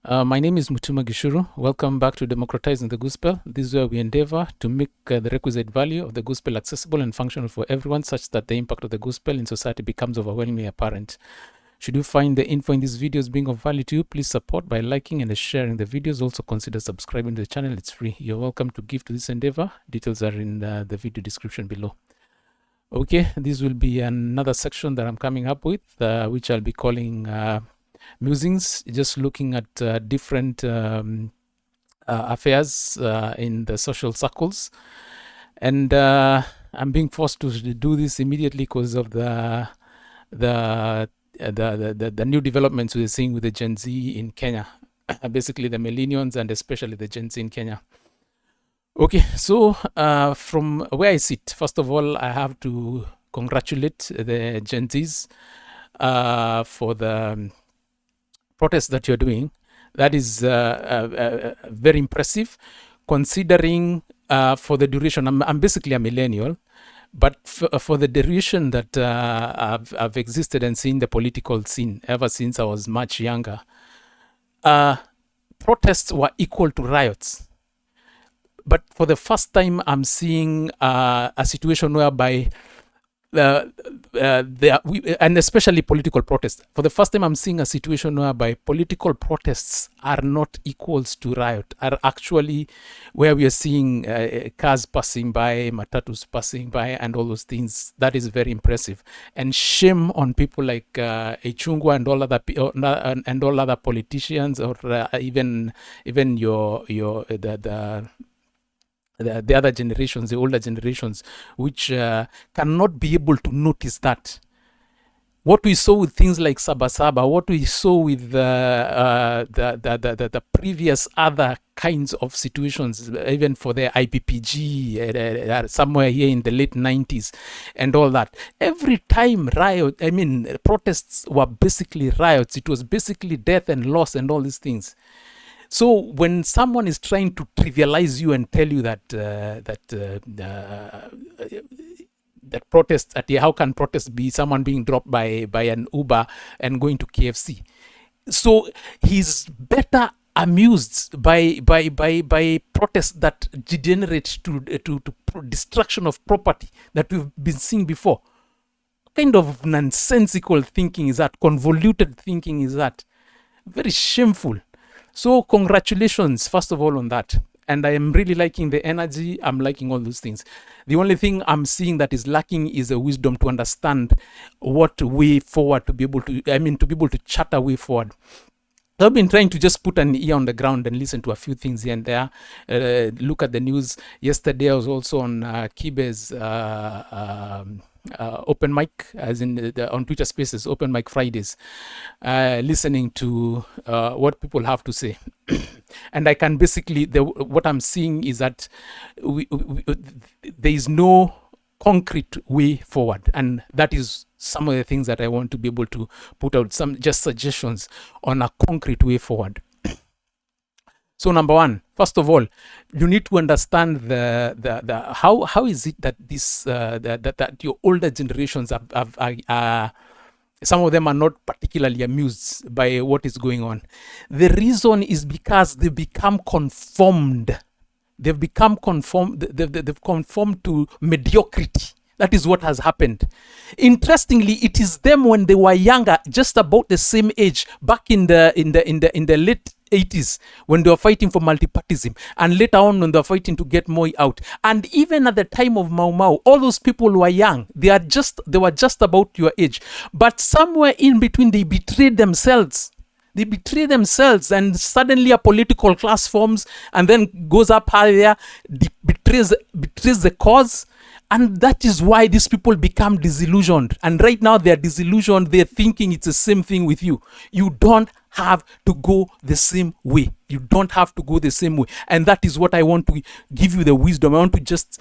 My name is Mutuma Gishuru. Welcome back to Democratizing the Gospel. This is where we endeavor to make the requisite value of the gospel accessible and functional for everyone, such that the impact of the gospel in society becomes overwhelmingly apparent. Should you find the info in these videos being of value to you, please support by liking and sharing the videos. Also consider subscribing to the channel. It's free. You're welcome to give to this endeavor. Details are in the video description below. Okay, this will be another section that I'm coming up with, which I'll be calling Musings, just looking at different affairs in the social circles. And I'm being forced to do this immediately because of the new developments we're seeing with the Gen Z in Kenya, basically the millennials and especially the Gen Z in Kenya. Okay, so from where I sit, first of all, I have to congratulate the Gen Zs for the protest that you're doing. That is very impressive, considering for the duration. I'm basically a millennial, but for the duration that I've existed and seen the political scene ever since I was much younger, protests were equal to riots. But for the first time, I'm seeing a situation whereby and especially political protests. For the first time, I'm seeing a situation whereby political protests are not equals to riot, are actually where we are seeing cars passing by, matatus passing by, and all those things. That is very impressive. And shame on people like Echungwa and all other politicians, or even the other generations, the older generations, which cannot be able to notice that. What we saw with things like Sabasaba, what we saw with the previous other kinds of situations, even for the IPPG, somewhere here in the late 90s and all that. Every time protests were basically riots. It was basically death and loss and all these things. So when someone is trying to trivialize you and tell you that protests, how can protests be someone being dropped by an Uber and going to KFC? So he's better amused by protests that degenerate to destruction of property that we've been seeing before. What kind of nonsensical thinking is that? Convoluted thinking is that? Very shameful. So congratulations, first of all, on that. And I am really liking the energy. I'm liking all those things. The only thing I'm seeing that is lacking is a wisdom to understand what way forward to be able to chart a way forward. I've been trying to just put an ear on the ground and listen to a few things here and there. Look at the news. Yesterday I was also on Kibe's open mic, as in on Twitter Spaces, open mic Fridays, listening to what people have to say. And I can basically, what I'm seeing is that there is no concrete way forward, and that is some of the things that I want to be able to put out, some just suggestions on a concrete way forward. So number one, first of all, you need to understand how is it that this that your older generations have some of them are not particularly amused by what is going on. The reason is because they become conformed. They've become conformed. They've conformed to mediocrity. That is what has happened. Interestingly, it is them when they were younger, just about the same age, back in the late 80s, when they were fighting for multipartyism, and later on when they were fighting to get Moi out. And even at the time of Mau Mau, all those people were young. They were just about your age. But somewhere in between, they betrayed themselves. They betray themselves, and suddenly a political class forms and then goes up higher, betrays the cause. And that is why these people become disillusioned. And right now they're disillusioned. They're thinking it's the same thing with you. You don't have to go the same way. You don't have to go the same way. And that is what I want to give you the wisdom. I want to just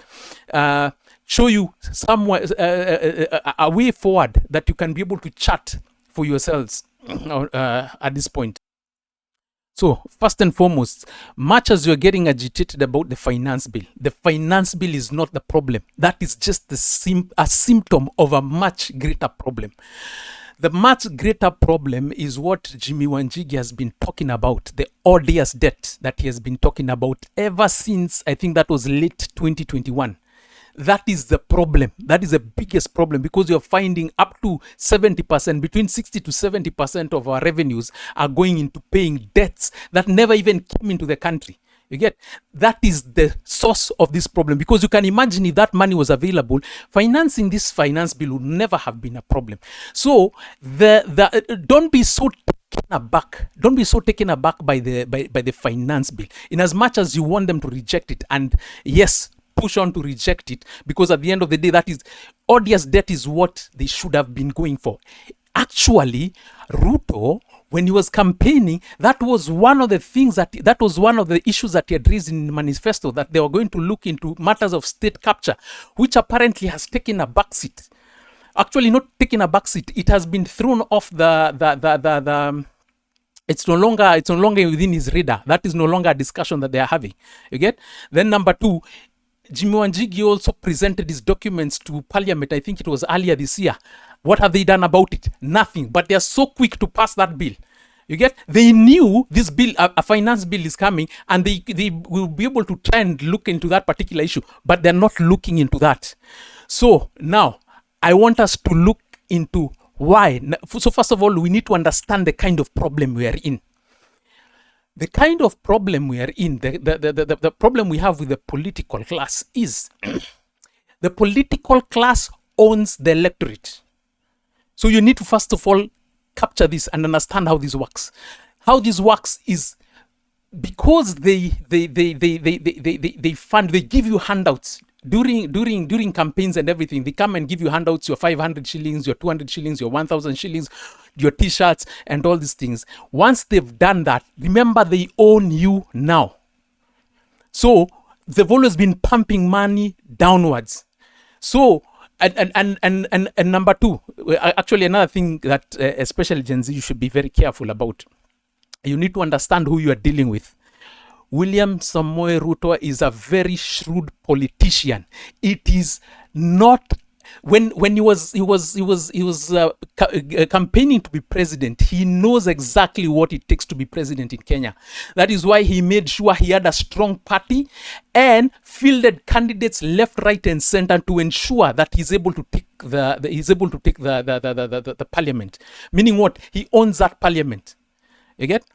show you somewhere a way forward that you can be able to chart for yourselves at this point. So, first and foremost, much as you're getting agitated about the finance bill is not the problem. That is just a symptom of a much greater problem. The much greater problem is what Jimmy Wanjigi has been talking about, the odious debt that he has been talking about ever since, I think that was late 2021. That is the problem. That is the biggest problem, because you're finding up to 70%, between 60 to 70% of our revenues are going into paying debts that never even came into the country. You get? That is the source of this problem, because you can imagine if that money was available, financing this finance bill would never have been a problem. So don't be so taken aback. Don't be so taken aback by the finance bill, in as much as you want them to reject it. And yes, push on to reject it, because at the end of the day, that is odious debt is what they should have been going for. Actually, Ruto, when he was campaigning, that was one of the things that was one of the issues that he had raised in the manifesto, that they were going to look into matters of state capture, which apparently has taken a backseat. Actually, not taken a backseat. It has been thrown off it's no longer within his radar. That is no longer a discussion that they are having. You get? Then number two, Jimmy Wanjigi also presented his documents to Parliament. I think it was earlier this year. What have they done about it? Nothing. But they are so quick to pass that bill. You get? They knew this bill, a finance bill is coming, and they will be able to try and look into that particular issue. But they're not looking into that. So now, I want us to look into why. So first of all, we need to understand the kind of problem we are in. The kind of problem we are in, the problem we have with the political class is the political class owns the electorate. So you need to first of all capture this and understand how this works. How this works is because they fund, they give you handouts during campaigns and everything. They come and give you handouts, your 500 shillings, your 200 shillings, your 1,000 shillings, your t-shirts and all these things. Once they've done that, remember, they own you now. So they've always been pumping money downwards. So and number two, actually another thing that especially Gen Z, you should be very careful about. You need to understand who you are dealing with. William Samoei Ruto is a very shrewd politician. It is not when he was campaigning to be president. He knows exactly what it takes to be president in Kenya. That is why he made sure he had a strong party and fielded candidates left, right, and center to ensure that he's able to take the parliament. Meaning what? He owns that parliament. You get?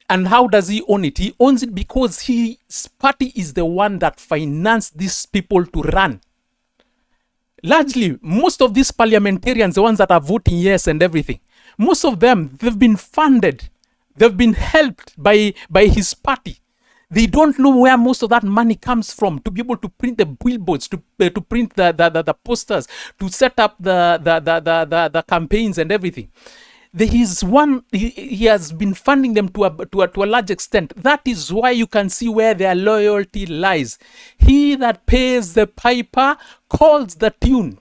And how does he own it? He owns it because his party is the one that financed these people to run. Largely, most of these parliamentarians, the ones that are voting yes and everything, most of them, they've been funded. They've been helped by his party. They don't know where most of that money comes from to be able to print the billboards, to print the posters, to set up the campaigns and everything. He has been funding them to a large extent. That is why you can see where their loyalty lies. He that pays the piper calls the tune.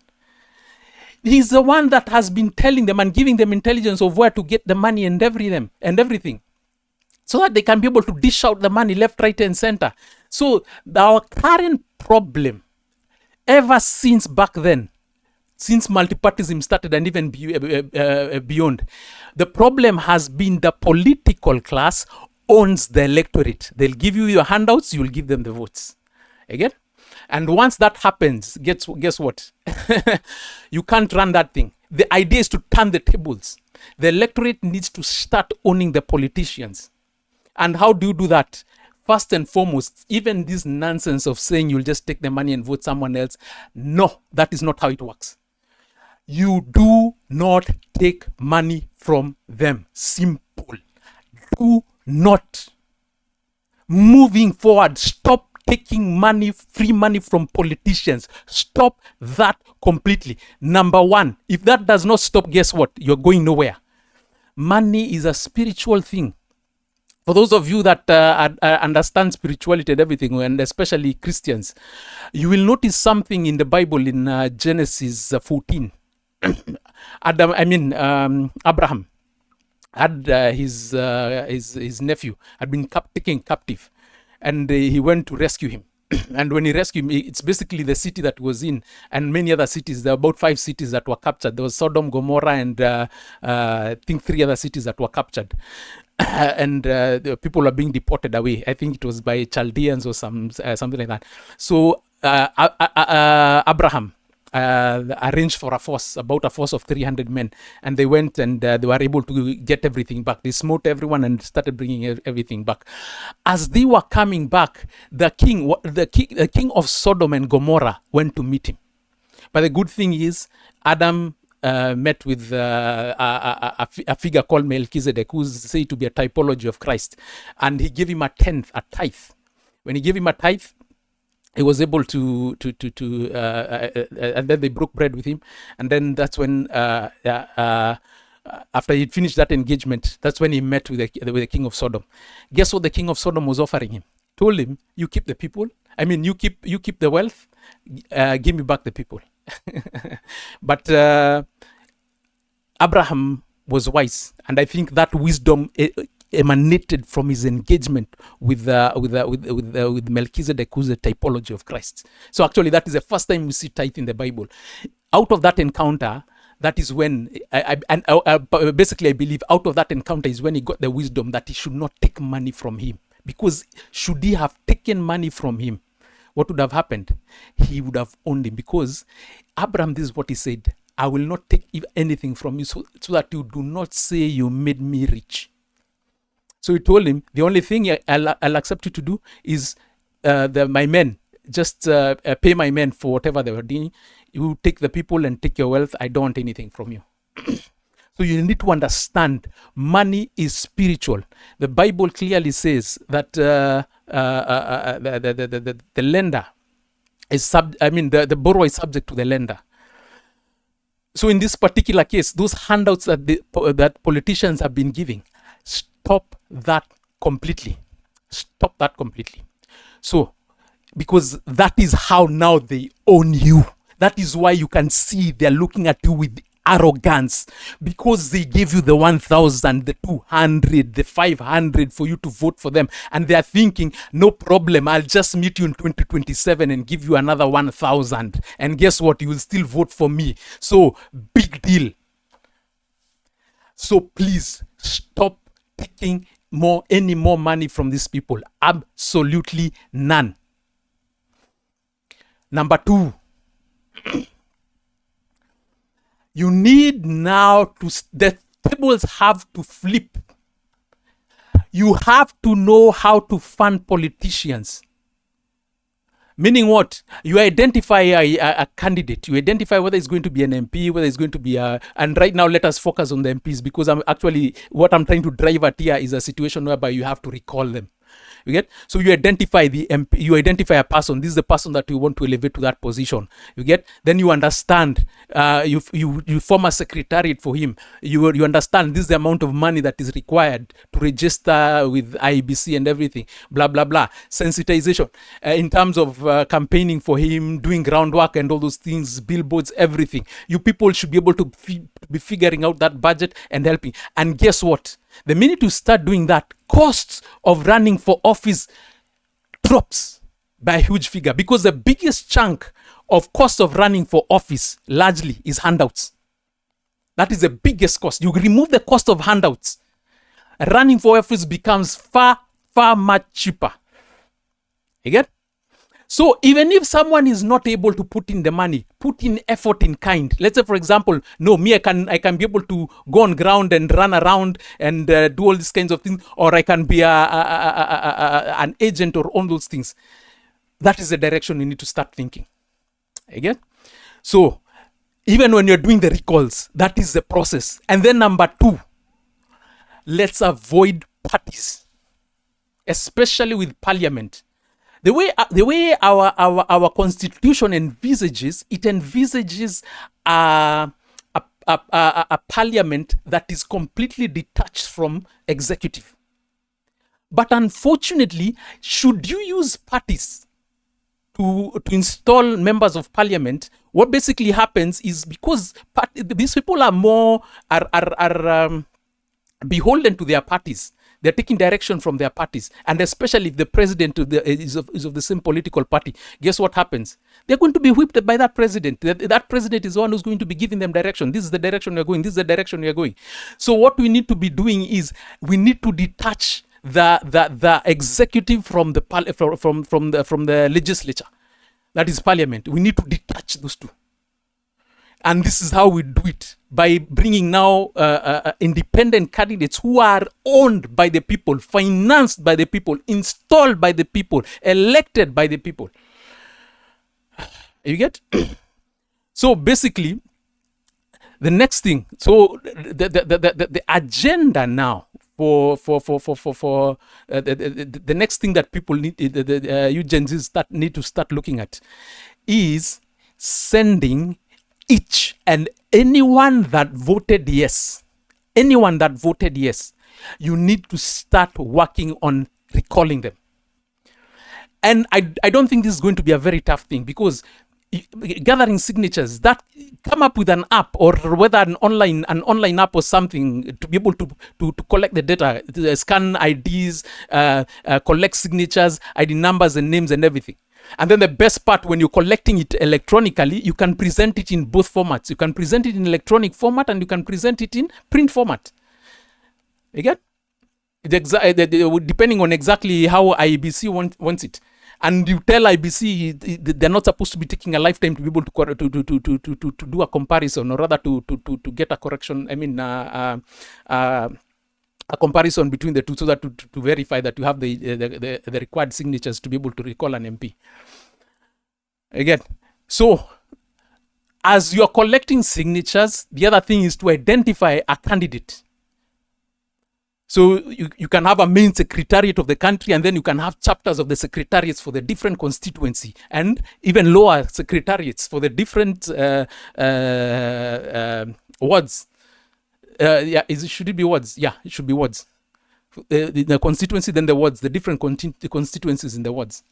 He's the one that has been telling them and giving them intelligence of where to get the money and everything, so that they can be able to dish out the money left, right, and center. So our current problem, ever since back then, since multipartyism started and even beyond, the problem has been the political class owns the electorate. They'll give you your handouts, you'll give them the votes. Again? And once that happens, guess what? You can't run that thing. The idea is to turn the tables. The electorate needs to start owning the politicians. And how do you do that? First and foremost, even this nonsense of saying you'll just take the money and vote someone else. No, that is not how it works. You do not take money from them. Simple. Do not. Moving forward, stop taking money, free money from politicians. Stop that completely. Number one, if that does not stop, guess what? You're going nowhere. Money is a spiritual thing. For those of you that understand spirituality and everything, and especially Christians, you will notice something in the Bible in Genesis 14. Abraham had his nephew had been taken captive, and he went to rescue him. And when he rescued me, it's basically the city that was in, and many other cities. There were about 5 cities that were captured. There was Sodom, Gomorrah, and I think 3 other cities that were captured. And the people are being deported away. I think it was by Chaldeans or something like that. So Abraham arranged for about a force of 300 men, and they went and they were able to get everything back. They smote everyone and started bringing everything back. As they were coming back, the king of Sodom and Gomorrah went to meet him. But the good thing is, Adam met with a figure called Melchizedek, who's said to be a typology of Christ, and he gave him a tithe. When he gave him a tithe, he was able to and then they broke bread with him, and then that's when after he'd finished that engagement, that's when he met with the king of Sodom. Guess what the king of Sodom was offering him? Told him, you keep the people. I mean, you keep the wealth. Give me back the people. But Abraham was wise, and I think that wisdom emanated from his engagement with Melchizedek, who's a typology of Christ. So actually, that is the first time we see tithe in the Bible. Out of that encounter, that is when basically I believe out of that encounter is when he got the wisdom that he should not take money from him, because should he have taken money from him, what would have happened? He would have owned him, because Abraham, this is what he said: I will not take anything from you, so that you do not say you made me rich. So he told him, the only thing I'll accept you to do is my men, just pay my men for whatever they were doing. You take the people and take your wealth. I don't want anything from you. So you need to understand, money is spiritual. The Bible clearly says that the lender is the borrower is subject to the lender. So in this particular case, those handouts that politicians have been giving, stop that completely. Stop that completely. So, because that is how now they own you. That is why you can see they're looking at you with arrogance, because they gave you the 1,000, the 200, the 500 for you to vote for them, and they're thinking, no problem, I'll just meet you in 2027 and give you another 1,000, and guess what, you will still vote for me. So big deal. So please stop taking any more money from these people. Absolutely none. Number 2, you need now the tables have to flip. You have to know how to fund politicians. Meaning what? You identify a candidate. You identify whether it's going to be an MP, whether it's going to be and right now let us focus on the MPs, because what I'm trying to drive at here is a situation whereby you have to recall them. You get? So you identify the MP, you identify a person. This is the person that you want to elevate to that position. You get? Then you understand. You form a secretariat for him. You understand this is the amount of money that is required to register with IEBC and everything. Blah blah blah. Sensitization in terms of campaigning for him, doing groundwork and all those things, billboards, everything. You people should be able to be figuring out that budget and helping. And guess what? The minute you start doing that, costs of running for office drops by a huge figure, because the biggest chunk of cost of running for office largely is handouts. That is the biggest cost. You remove the cost of handouts, running for office becomes far, far much cheaper. You get? So even if someone is not able to put in the money, put in effort in kind. Let's say, for example, I can be able to go on ground and run around and do all these kinds of things, or I can be an agent or all those things. That is the direction you need to start thinking. Again? So even when you're doing the recalls, that is the process. And then number 2, let's avoid parties, especially with parliament. The way our constitution envisages, it envisages a parliament that is completely detached from executive. But unfortunately, should you use parties to install members of parliament, what basically happens is, because these people are more beholden to their parties. They're taking direction from their parties. And especially if the president is of the same political party, guess what happens? They're going to be whipped by that president. That president is the one who's going to be giving them direction. This is the direction you're going. This is the direction you're going. So what we need to be doing is we need to detach the executive from the from the legislature. That is parliament. We need to detach those two. And this is how we do it, by bringing now independent candidates who are owned by the people, financed by the people, installed by the people, elected by the people. You get? So basically, the next thing, so the agenda now for the next thing that people need, you Gen Z need to start looking at, is sending each and anyone that voted yes, you need to start working on recalling them. And I don't think this is going to be a very tough thing, because gathering signatures, that come up with an app, or whether an online app or something, to be able to collect the data, scan IDs, collect signatures, ID numbers and names and everything. And then the best part, when you're collecting it electronically, you can present it in both formats. You can present it in electronic format and you can present it in print format. You get? Depending on exactly how IBC wants it. And you tell IBC they're not supposed to be taking a lifetime to be able to do a comparison, or rather to get a correction. I mean, a comparison between the two, so that to verify that you have the required signatures to be able to recall an MP. Again, so as you are collecting signatures, the other thing is to identify a candidate. So you can have a main secretariat of the country, and then you can have chapters of the secretariats for the different constituency, and even lower secretariats for the different wards. Should it be wards? Yeah, it should be wards. The constituency, then the wards, the different constituencies in the wards.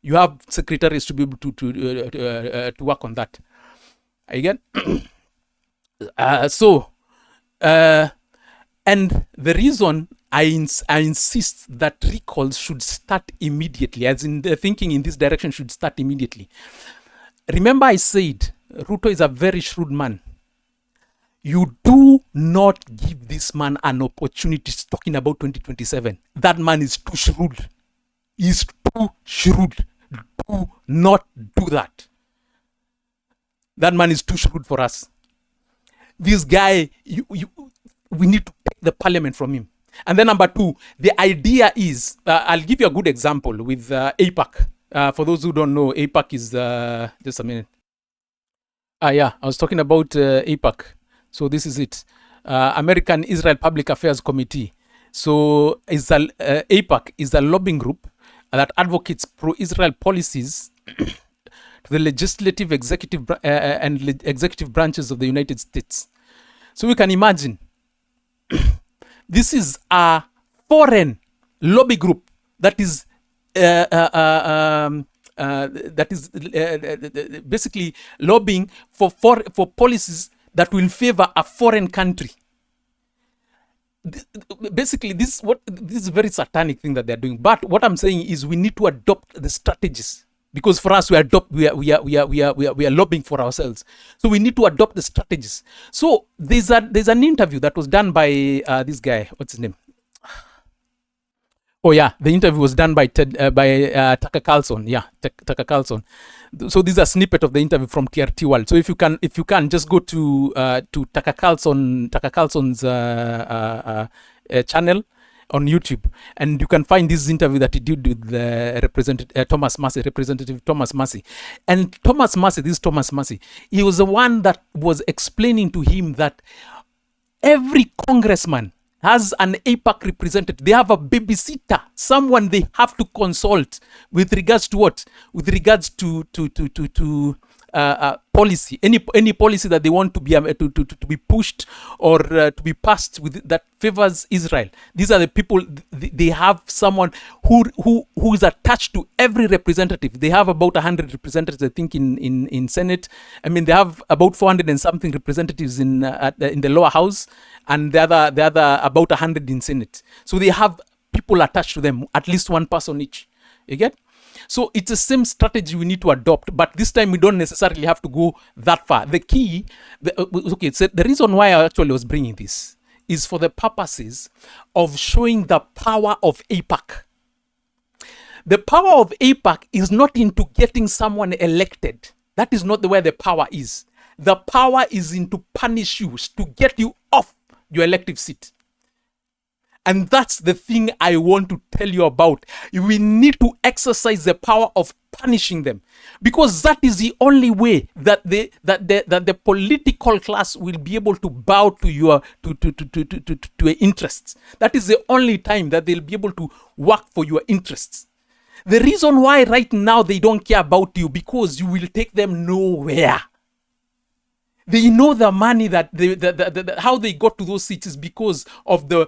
You have secretaries to be able to work on that. Again, and the reason I insist that recalls should start immediately, as in the thinking in this direction should start immediately. Remember, I said Ruto is a very shrewd man. You do not give this man an opportunity talking about 2027. That man is too shrewd. He's too shrewd. Do not do that. That man is too shrewd for us. This guy, we need to take the parliament from him. And then number two, the idea is, I'll give you a good example with APAC. For those who don't know, APAC is, just a minute. I was talking about APAC. So this is it. American Israel Public Affairs Committee. So APAC is a lobbying group that advocates pro-Israel policies to the legislative, executive, and executive branches of the United States. So we can imagine, this is a foreign lobby group that is basically lobbying for policies that will favor a foreign country. Basically, this is a very satanic thing that they're doing. But what I'm saying is, we need to adopt the strategies, because for us, we are lobbying for ourselves. So we need to adopt the strategies. So there's an interview that was done by this guy. What's his name? Oh yeah, the interview was done by Tucker Carlson. Yeah, Tucker Carlson. So this is a snippet of the interview from TRT World. So if you can just go to Tucker Carlson's channel on YouTube, and you can find this interview that he did with the Representative Thomas Massey. And Thomas Massey, he was the one that was explaining to him that every congressman has an APAC representative. They have a babysitter, someone they have to consult with regards to what? With regards to policy, any policy that they want to be to be pushed or to be passed with that favors Israel. These are the people. They have someone who is attached to every representative. They have about 100 representatives, I think, in Senate. I mean, they have about 400 and something representatives in the lower house, and the other about 100 in Senate. So they have people attached to them, at least one person each. You get? So it's the same strategy we need to adopt, but this time we don't necessarily have to go that far. The key, the reason why I actually was bringing this is for the purposes of showing the power of AIPAC. The power of AIPAC is not into getting someone elected. That is not where the power is. The power is into punish you, to get you off your elective seat. And that's the thing I want to tell you about. We need to exercise the power of punishing them, because that is the only way that the political class will be able to bow to your interests. That is the only time that they'll be able to work for your interests. The reason why right now they don't care about you, because you will take them nowhere. They know the money that how they got to those seats is because of the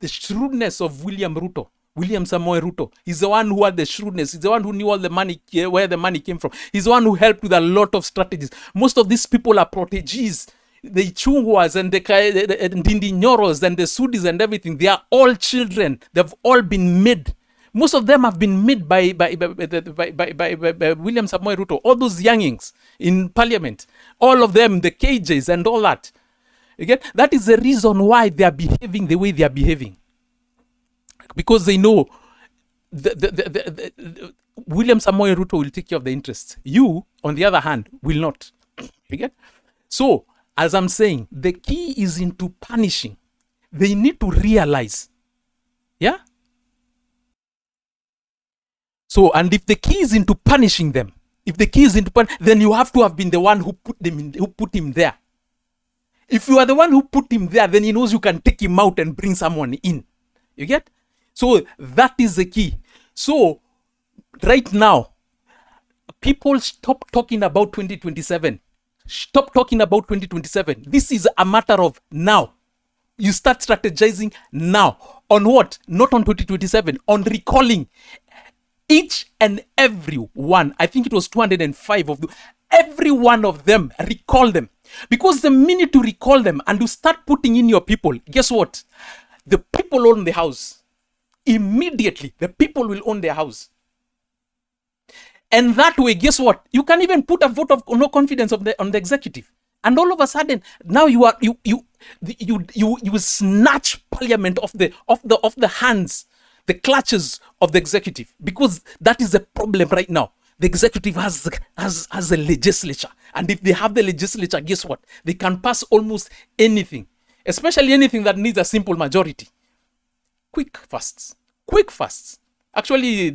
shrewdness of William Samoei Ruto. He's the one who had the shrewdness. He's the one who knew all the money, where the money came from. He's the one who helped with a lot of strategies. Most of these people are proteges. The Chungwas and the Ndindinyoros and the Sudis and everything. They are all children. They've all been made. Most of them have been made by William Samoei Ruto. All those youngings in parliament, all of them, the cages and all that. Again, that is the reason why they are behaving the way they are behaving. Because they know William Samoei Ruto will take care of the interests. You, on the other hand, will not. You get? So, as I'm saying, the key is into punishing. They need to realize. Yeah? So, and if the key is into punishing them, then you have to have been the one who put him there. If you are the one who put him there, then he knows you can take him out and bring someone in. You get? So that is the key. So right now, people stop talking about 2027. Stop talking about 2027. This is a matter of now. You start strategizing now. On what? Not on 2027. On recalling each and every one. I think it was 205 of them. Every one of them, recall them. Because the minute you recall them and you start putting in your people, guess what? The people own the house. Immediately, the people will own their house. And that way, guess what? You can even put a vote of no confidence on the executive. And all of a sudden, now you snatch parliament off the hands, the clutches of the executive, because that is the problem right now. The executive has a legislature, and if they have the legislature, guess what? They can pass almost anything, especially anything that needs a simple majority. Quick fasts. Actually,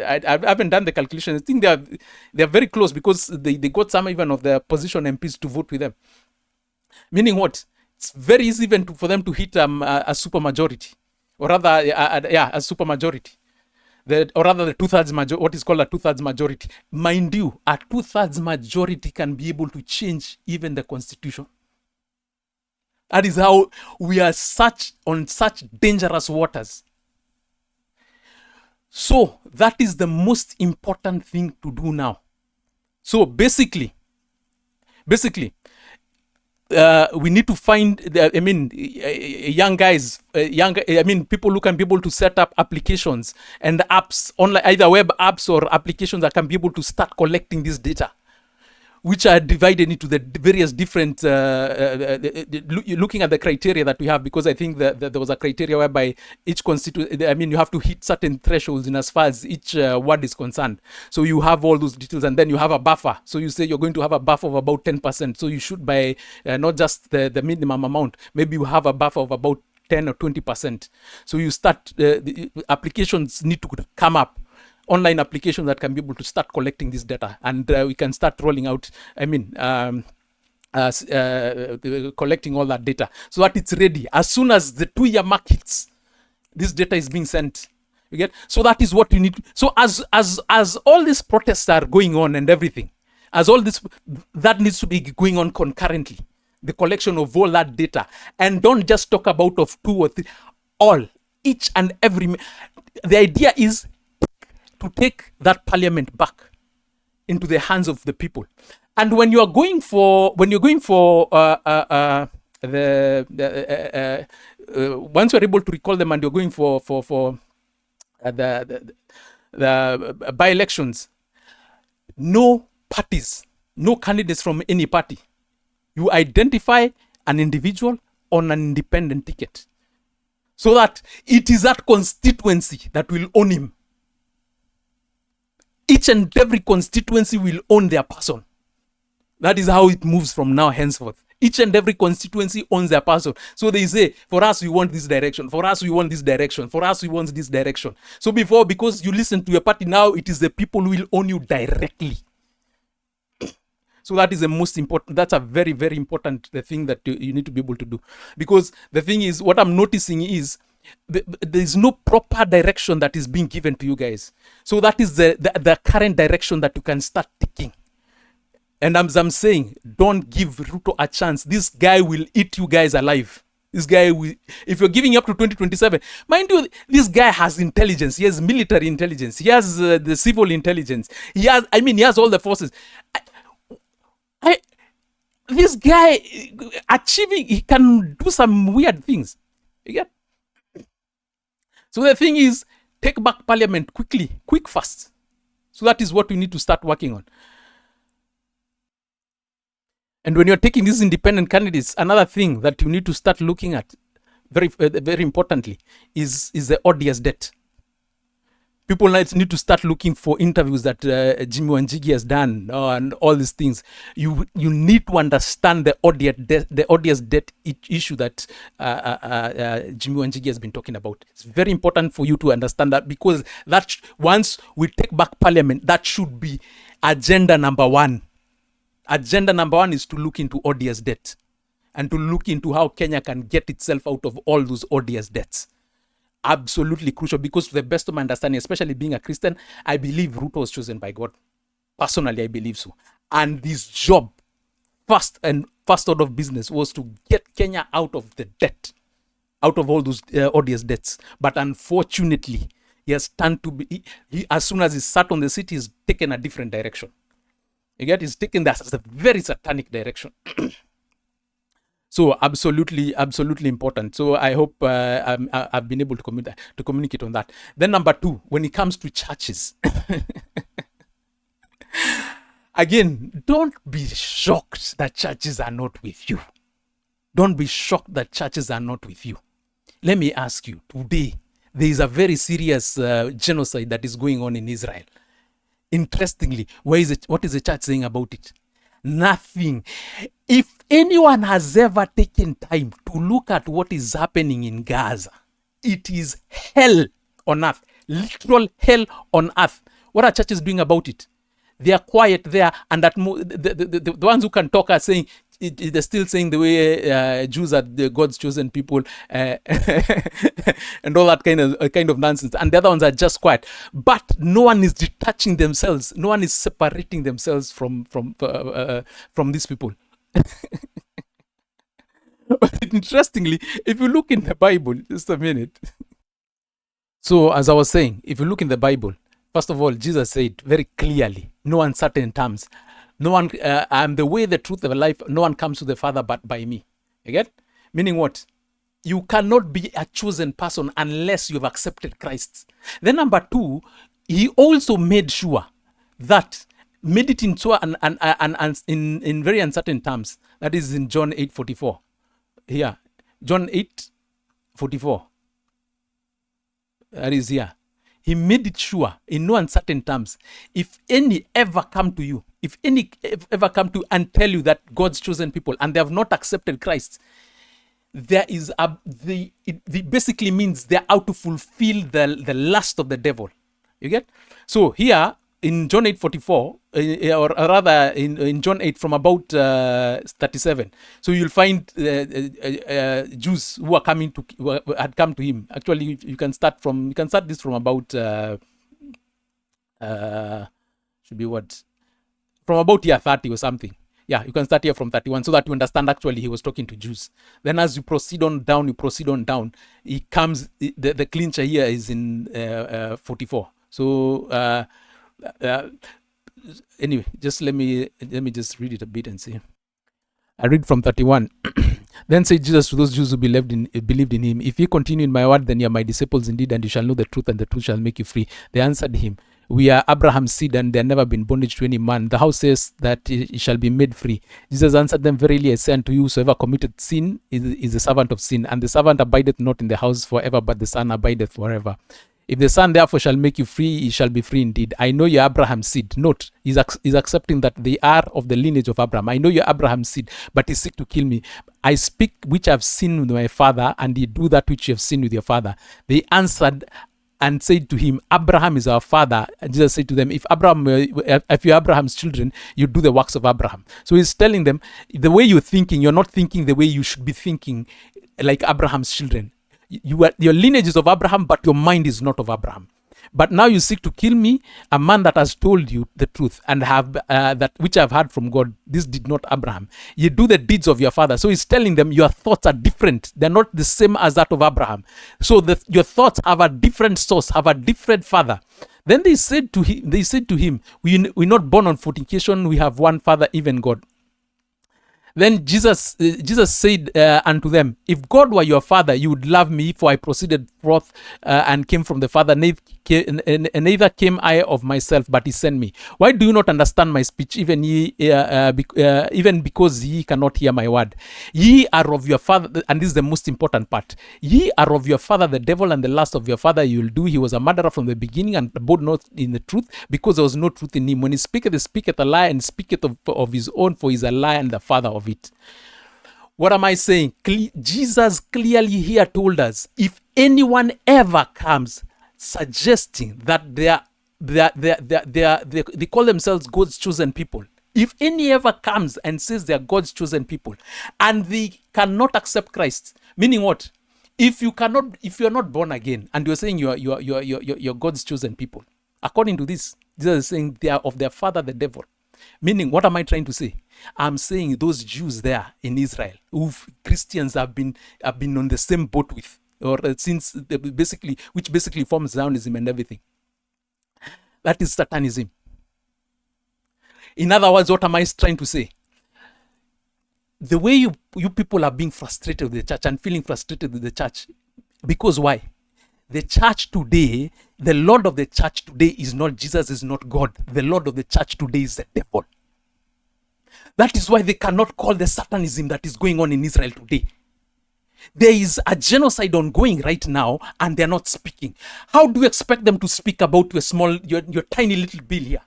I haven't done the calculation. I think they are very close, because they got some even of the opposition MPs to vote with them. Meaning what? It's very easy even for them to hit a super majority. Or rather, a super majority. Or rather, the two-thirds majority, what is called a two-thirds majority. Mind you, a two-thirds majority can be able to change even the constitution. That is how we are on such dangerous waters. So, that is the most important thing to do now. So, basically, we need to find, young guys, people who can be able to set up applications and apps, online, either web apps or applications that can be able to start collecting this data, which are divided into the various different, looking at the criteria that we have, because I think that there was a criteria whereby each you have to hit certain thresholds in as far as each word is concerned. So you have all those details, and then you have a buffer. So you say you're going to have a buffer of about 10%. So you should buy not just the minimum amount, maybe you have a buffer of about 10 or 20%. So you start, the applications need to come up. Online applications that can be able to start collecting this data, and we can start rolling out, collecting all that data so that it's ready. As soon as the 2-year mark hits, this data is being sent. You get? So that is what we need. So as all these protests are going on and everything, As all this, that needs to be going on concurrently, the collection of all that data. And don't just talk about of 2 or 3, all, each and every. The idea is to take that parliament back into the hands of the people. And when you're going for once you're able to recall them and you're going for the by-elections, no parties, no candidates from any party. You identify an individual on an independent ticket, so that it is that constituency that will own him. Each and every constituency will own their person. That is how it moves from now henceforth. Each and every constituency owns their person. So they say, for us, we want this direction. For us, we want this direction. For us, we want this direction. So before, because you listen to your party, now it is the people who will own you directly. So that is the most important. That's a very, very important thing that you need to be able to do. Because the thing is, what I'm noticing is, there is no proper direction that is being given to you guys. So that is the current direction that you can start taking. And as I'm saying, don't give Ruto a chance. This guy will eat you guys alive. This guy will, if you're giving up to 2027, mind you, this guy has intelligence. He has military intelligence. He has the civil intelligence. He has all the forces. This guy he can do some weird things. You get? So the thing is, take back parliament quickly, fast. So that is what we need to start working on. And when you're taking these independent candidates, another thing that you need to start looking at, very, very importantly, is the odious debt. People need to start looking for interviews that Jimmy Wanjigi has done and all these things. You need to understand the odious debt issue that Jimmy Wanjigi has been talking about. It's very important for you to understand that, because that once we take back parliament, that should be agenda number 1. Agenda number 1 is to look into odious debt and to look into how Kenya can get itself out of all those odious debts. Absolutely crucial, because to the best of my understanding, especially being a Christian, I believe Ruto was chosen by God. Personally, I believe so. And this job, first order of business, was to get Kenya out of the debt, out of all those odious debts. But unfortunately, he has turned to be, as soon as he sat on the seat, he's taken a different direction. You get? He's taken that as a very satanic direction. So absolutely important. So I hope I've been able to communicate on that. Then number 2, when it comes to churches, again, don't be shocked that churches are not with you. Don't be shocked that churches are not with you. Let me ask you, today, there is a very serious genocide that is going on in Israel. Interestingly, what is the church saying about it? Nothing. If anyone has ever taken time to look at what is happening in Gaza, it is hell on earth, literal hell on earth. What are churches doing about it? They are quiet there, and that the ones who can talk are saying, they're still saying the way Jews are the God's chosen people, and all that kind of nonsense. And the other ones are just quiet. But no one is detaching themselves. No one is separating themselves from these people. But interestingly, if you look in the Bible, just a minute. So as I was saying, if you look in the Bible, first of all, Jesus said very clearly, no uncertain terms, no one, I'm the way, the truth, and the life. No one comes to the Father but by me. You get? Meaning what? You cannot be a chosen person unless you've accepted Christ. Then number 2, he also made sure that, made it into and in very uncertain terms. That is in John 8:44. Here, John 8:44. That is here. He made it sure in no uncertain terms. If any ever come to you, if any ever come to and tell you that God's chosen people and they have not accepted Christ, there is it basically means they're out to fulfill the lust of the devil. You get? So here in John 8:44, or rather in John 8 from about 37, so you'll find Jews who had come to him. Actually, you can start this from about should be what, from about year 30 or something. Yeah, you can start here from 31 so that you understand actually he was talking to Jews. Then as you proceed on down, he comes, the clincher here is in 44. So anyway, just let me just read it a bit and see. I read from 31. Then said Jesus to those Jews who believed in him, if ye continue in my word, then ye are my disciples indeed, and you shall know the truth, and the truth shall make you free. They answered him, we are Abraham's seed, and there never been bondage to any man. The house says that he shall be made free. Jesus answered them, verily I say unto you, whosoever committed sin is a servant of sin, and the servant abideth not in the house forever, but the Son abideth forever. If the Son therefore shall make you free, he shall be free indeed. I know you're Abraham's seed. Note, he's accepting that they are of the lineage of Abraham. I know you're Abraham's seed, but he's seek to kill me. I speak which I have seen with my father, and ye do that which you have seen with your father. They answered and said to him, Abraham is our father. And Jesus said to them, if you're Abraham's children, you do the works of Abraham. So he's telling them, the way you're thinking, you're not thinking the way you should be thinking, like Abraham's children. Your lineage is of Abraham, but your mind is not of Abraham. But now you seek to kill me, a man that has told you the truth, and have that which I have heard from God. This did not Abraham. You do the deeds of your father. So he's telling them your thoughts are different. They're not the same as that of Abraham. So your thoughts have a different source, have a different father. Then they said to him, we're not born on fornication. We have one father, even God. Then Jesus said unto them, if God were your father, you would love me, for I proceeded forth and came from the Father, neither came I of myself, but he sent me. Why do you not understand my speech, even because ye cannot hear my word? Ye are of your father, and this is the most important part, ye are of your father the devil, and the lust of your father you will do. He was a murderer from the beginning, and abode not in the truth, because there was no truth in him. When he speaketh a lie, and speaketh of his own, for he is a liar and the father of it. What am I saying? Jesus clearly here told us, if anyone ever comes suggesting that they call themselves God's chosen people, if any ever comes and says they are God's chosen people, and they cannot accept Christ, meaning what? If you're not born again, and you're saying you're God's chosen people, according to this, Jesus is saying they are of their father the devil. Meaning, what am I trying to say? I'm saying those Jews there in Israel, who Christians have been on the same boat with, or since which basically forms Zionism and everything. That is Satanism. In other words, what am I trying to say? The way you people are being frustrated with the church and feeling frustrated with the church, because why? The church today, the Lord of the church today is not Jesus, is not God. The Lord of the church today is the devil. That is why they cannot call the Satanism that is going on in Israel today. There is a genocide ongoing right now, and they're not speaking. How do you expect them to speak about your tiny little bill here?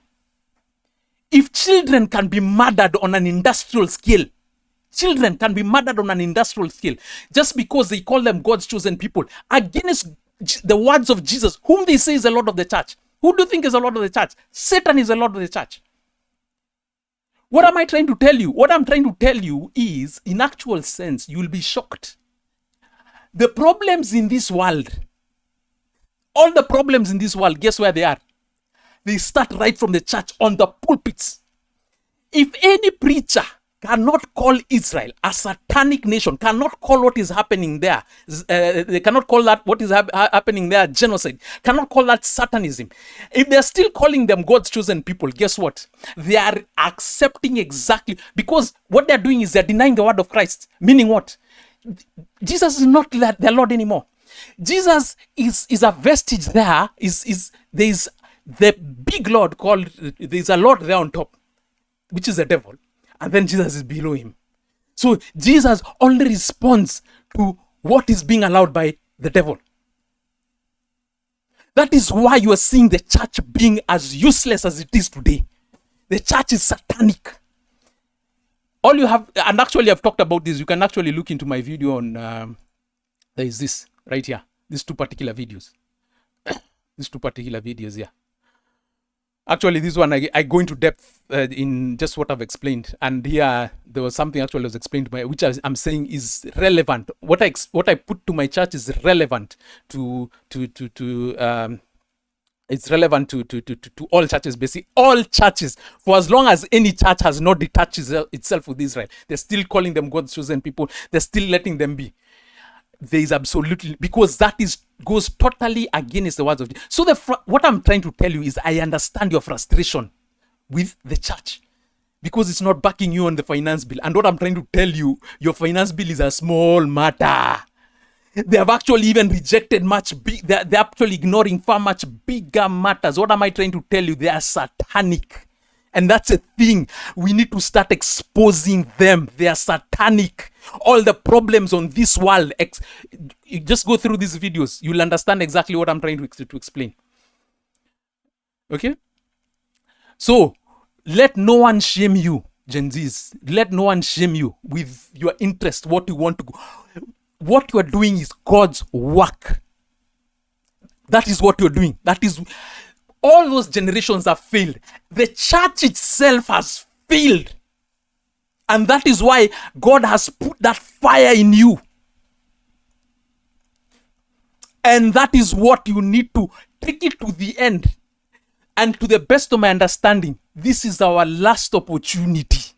If children can be murdered on an industrial scale, just because they call them God's chosen people, against the words of Jesus, whom they say is the Lord of the church. Who do you think is the Lord of the church? Satan is the Lord of the church. What am I trying to tell you? What I'm trying to tell you is, in actual sense, you will be shocked. The problems in this world, all the problems in this world, guess where they are? They start right from the church, on the pulpits. If any preacher cannot call Israel a satanic nation, cannot call what is happening there, they cannot call that what is happening there genocide, cannot call that Satanism. If they're still calling them God's chosen people, guess what? They are accepting exactly, because what they're doing is they're denying the word of Christ. Meaning what? Jesus is not their Lord anymore. Jesus is a vestige there. There is the big Lord called, there's a Lord there on top, which is the devil. And then Jesus is below him. So Jesus only responds to what is being allowed by the devil. That is why you are seeing the church being as useless as it is today. The church is satanic. All you have, and actually I've talked about this, you can actually look into my video on, there is this right here, these two particular videos. Yeah. Actually, this one, I go into depth in just what I've explained. And here, there was something actually was explained to me, which I'm saying is relevant. What I put to my church is relevant to It's relevant to all churches, basically all churches. For as long as any church has not detached itself with Israel, they're still calling them God's chosen people. They're still letting them be. There is absolutely, because that goes totally against the words of Jesus. So what I'm trying to tell you is, I understand your frustration with the church because it's not backing you on the finance bill. And what I'm trying to tell you, your finance bill is a small matter. They have actually even rejected much big. They're actually ignoring far much bigger matters. What am I trying to tell you? They are satanic. And that's a thing. We need to start exposing them. They are satanic. All the problems on this world. You just go through these videos. You'll understand exactly what I'm trying to explain. Okay? So, let no one shame you, Gen Zs. Let no one shame you with your interest, what you want to go. What you are doing is God's work. That is what you're doing. That is, all those generations have failed. The church itself has failed. And that is why God has put that fire in you. And that is what you need to take it to the end. And to the best of my understanding, this is our last opportunity.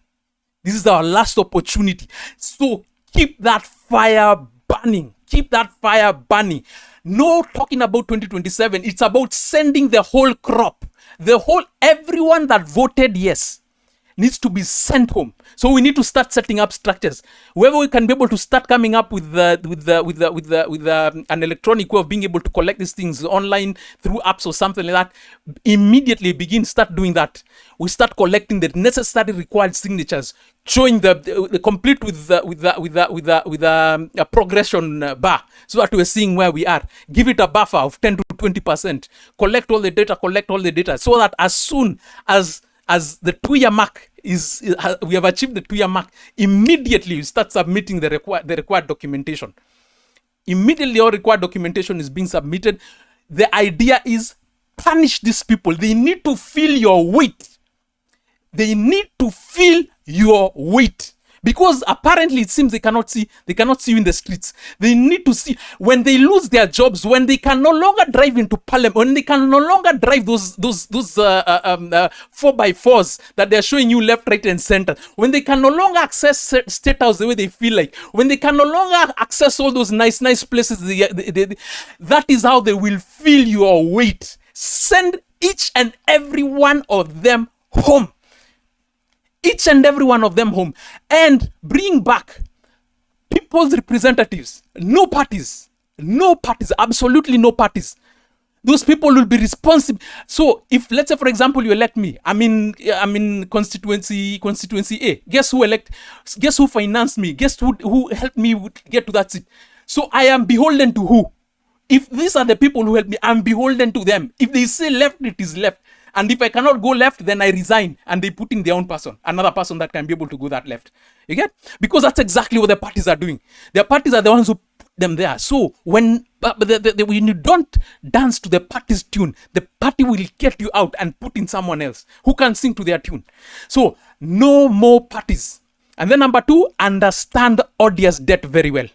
This is our last opportunity. So keep that fire burning. Keep that fire burning. No talking about 2027. It's about sending the whole crop. Everyone that voted yes needs to be sent home. So we need to start setting up structures. Whoever we can be able to start coming up with an electronic way of being able to collect these things online through apps or something like that, immediately start doing that. We start collecting the necessary required signatures, showing the complete with a progression bar, so that we're seeing where we are. Give it a buffer of 10 to 20%. Collect all the data, so that as soon as the 2-year mark we have achieved the 2-year mark, immediately you start submitting the required documentation. Immediately all required documentation is being submitted. The idea is, punish these people. They need to feel your weight. They need to feel your weight. Because apparently it seems they cannot see you in the streets. They need to see when they lose their jobs, when they can no longer drive into parliament, when they can no longer drive those 4x4s that they're showing you left, right, and center. When they can no longer access state house the way they feel like. When they can no longer access all those nice places. That is how they will feel your weight. Send each and every one of them home. Each and every one of them home, and bring back people's representatives. No parties, absolutely no parties. Those people will be responsible. So if, let's say, for example, you elect me, I'm in constituency A. Guess who financed me? Guess who helped me get to that seat? So I am beholden to who? If these are the people who help me, I'm beholden to them. If they say left, it is left. And if I cannot go left, then I resign, and they put in their own person, another person that can be able to go that left. You get? Because that's exactly what the parties are doing. The parties are the ones who put them there. So when you don't dance to the party's tune, the party will get you out and put in someone else who can sing to their tune. So no more parties. And then number 2, understand odious debt very well.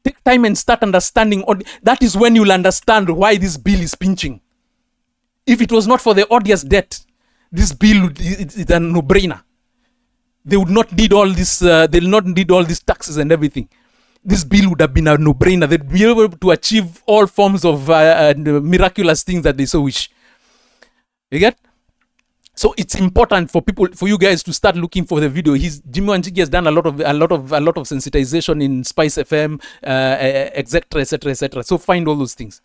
Take time and start understanding. That is when you'll understand why this bill is pinching. If it was not for the odious debt, this bill is a no-brainer. They would not need all this. They'll not need all these taxes and everything. This bill would have been a no-brainer. They'd be able to achieve all forms of miraculous things that they so wish. You get? So it's important for you guys to start looking for the video. Jimmy Wanjigi has done a lot of sensitization in Spice FM, etc., etc., etc. So find all those things.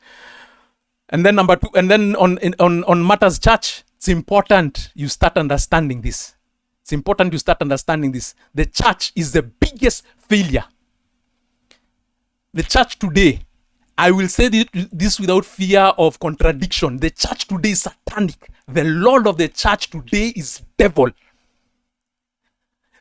And then number 2, and then on Matters Church, it's important you start understanding this. It's important you start understanding this. The church is the biggest failure. The church today, I will say this without fear of contradiction. The church today is satanic. The Lord of the church today is devil.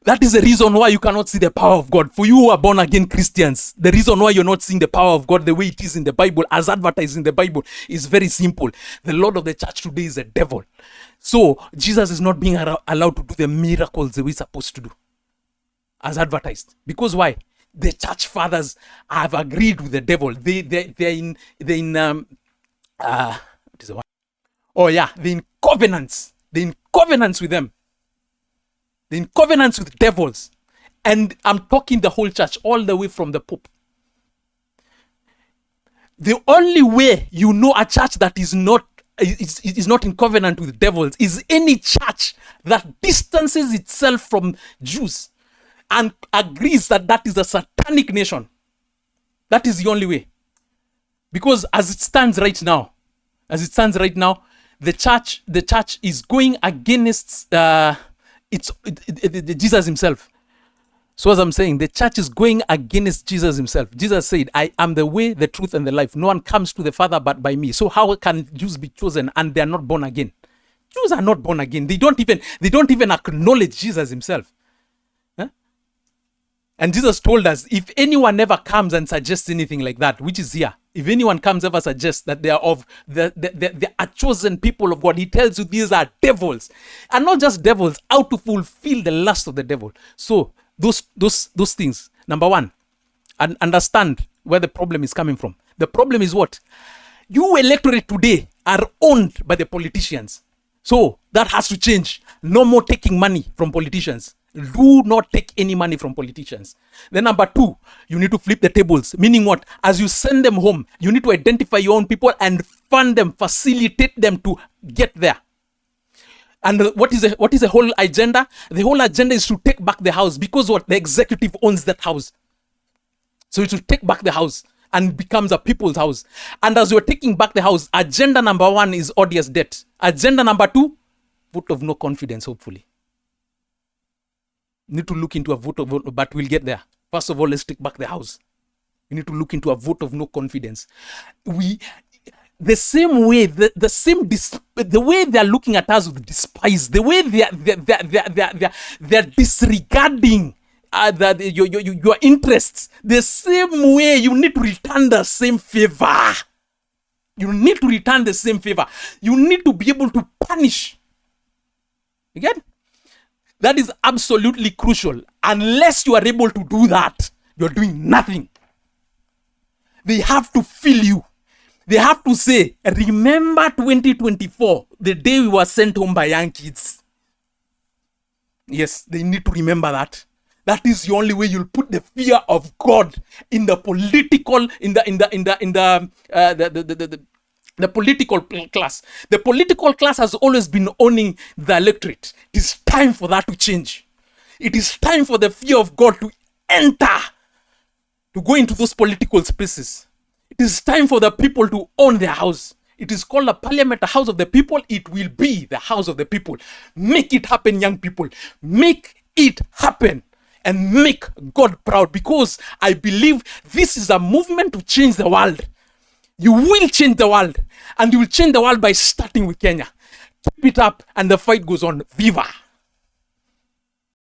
That is the reason why you cannot see the power of God. For you who are born again Christians, the reason why you're not seeing the power of God the way it is in the Bible, as advertised in the Bible, is very simple. The Lord of the church today is a devil. So Jesus is not being allowed to do the miracles the way he's supposed to do, as advertised. Because why? The church fathers have agreed with the devil. They're in what is the one? Oh yeah, they're in covenants. They're in covenants with them. They're in covenants with devils. And I'm talking the whole church, all the way from the Pope. The only way you know a church that is not in covenant with devils is any church that distances itself from Jews and agrees that that is a satanic nation. That is the only way. Because as it stands right now, the church is going against Jesus himself. So as I'm saying, the church is going against Jesus himself. Jesus said, I am the way, the truth, and the life. No one comes to the Father but by me. So how can Jews be chosen and they are not born again? Jews are not born again. They don't even acknowledge Jesus himself. Huh? And Jesus told us, if anyone ever comes and suggests anything like that, which is here, if anyone comes ever suggests that they are of the chosen people of God, he tells you these are devils. And not just devils, how to fulfill the lust of the devil. So those things. Number one, and understand where the problem is coming from. The problem is what? You electorate today are owned by the politicians. So that has to change. No more taking money from politicians. Do not take any money from politicians. Then number two, you need to flip the tables. Meaning what? As you send them home, you need to identify your own people and fund them, facilitate them to get there. And what is the whole agenda? The whole agenda is to take back the house, because what? The executive owns that house. So it will take back the house and becomes a people's house. And as you're taking back the house, agenda number one is odious debt. Agenda number two, vote of no confidence, hopefully. Need to look into a vote, but we'll get there. First of all, let's take back the house. We need to look into a vote of no confidence. The same way, the way they're looking at us with despise, the way they're disregarding your interests, the same way you need to return the same favor. You need to return the same favor. You need to be able to punish. Again, that is absolutely crucial. Unless you are able to do that, you're doing nothing. They have to feel you. They have to say, remember 2024, the day we were sent home by young kids. Yes, they need to remember that. That is the only way you'll put the fear of God in the political, the political class. The political class has always been owning the electorate. It is time for that to change. It is time for the fear of God to enter, to go into those political spaces. It is time for the people to own their house. It is called a parliament, a house of the people. It will be the house of the people. Make it happen, young people. Make it happen and make God proud, because I believe this is a movement to change the world. You will change the world, and you will change the world by starting with Kenya. Keep it up and the fight goes on. Viva!